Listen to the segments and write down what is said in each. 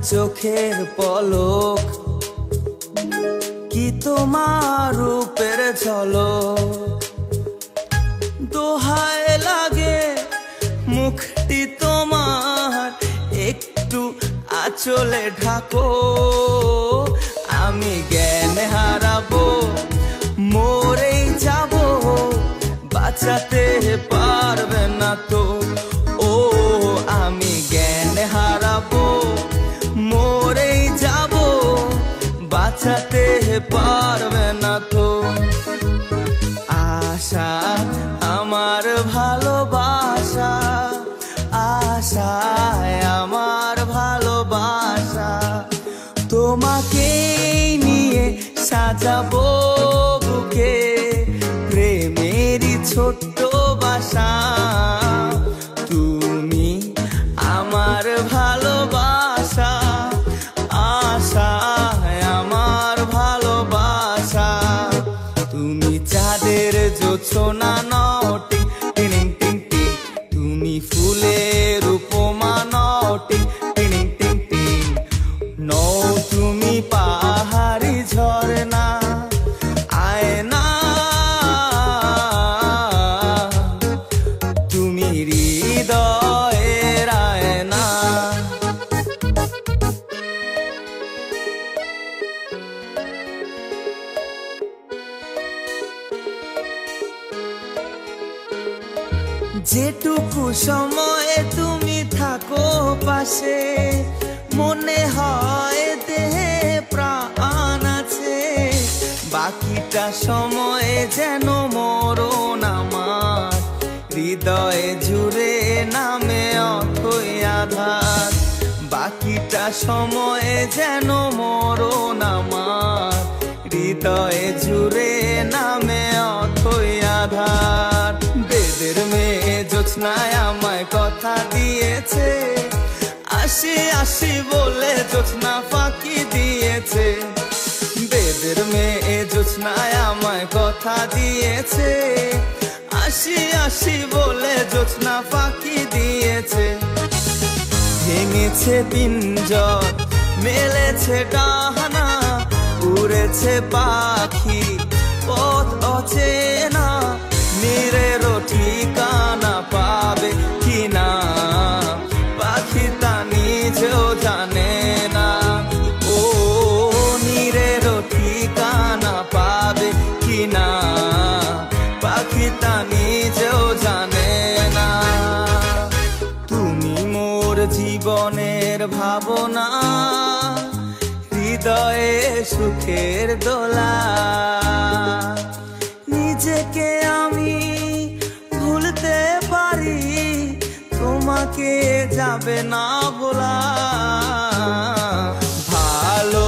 চোখের পলক কি তোমার রূপের ঝলক দোহায় লাগে মুখটি তোমার একটু আঁচলে ঢাকো আমি জ্ঞান হারাবো মরেই যাব বাঁচাতে পারবে না তো ও আমি জ্ঞান হারাবো মরেই যাব বাঁচাতে পারবে না তো আশা আমার ভালোবাসা আশায় আমার ভালোবাসা তোমাকে নিয়ে সাজাবো বুকে প্রেমেরই ছোট্ট বাসা তুমি আমার ভালোবাসা আশায় আমার ভালোবাসা তুমি চাঁদের জোছনা নও টিং টিং টিং টিং তুমি ফুলের উপমা নও টিং টিং টিং টিং নও তুমি পাহাড়ি ঝরনা আয়না তুমি হৃদয়ের আয়না যেটুকু সময়ে তুমি থাকো পাশে মনে হয় দেহে প্রাণ আছে বাকিটা সময়ে যেন মরণ আমার হৃদয়ে জুড়ে নামে অথই আধার বাকিটা সময়ে যেন মরণ আমার হৃদয়ে জুড়ে নামে অথই আধার বেদের মেয়ে জোছনায় আমায় কথা দিয়েছে আসি আসি বলে জোছনা ফাঁকি দিয়েছে বেদের মেয়ে জোছনায় আমায় কথা দিয়েছে আসি আসি বলে জোছনা ফাঁকি দিয়েছে ভেঙেছে পিঞ্জর মেলেছে ডানা উড়েছে পাখি পথ অচেনা নীরেরও ঠিকানা পাবে কিনা পাখি তা নিজেও জানে না ও নীরেরও ঠিকানা পাবে কিনা পাখি তা নিজেও জানে না তুমি মোর জীবনের ভাবনা হৃদয়ে সুখের দোলা নিজেকে আমি ভুলতে পারি তোমাকে যাবে না বলা ভালো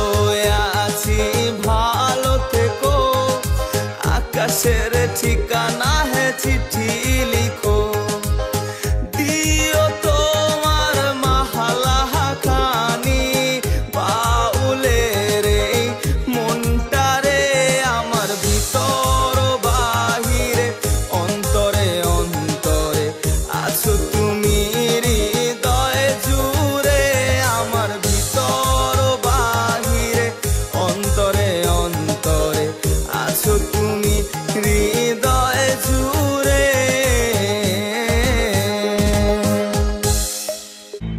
আছি ভালো থেকো আকাশের ঠিকানা হে চিঠি লিখো দিও তোমার মাহালা খানি বাউলের মনটারে আমার ভিতর বাহিরে অন্তরে অন্তরে আছো তুমি হৃদয়ে জুড়ে আমার ভিতর বাহিরে অন্তরে অন্তরে আছো তুমি হৃদয়ে জুড়ে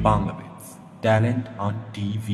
Bangladesh Talent on TV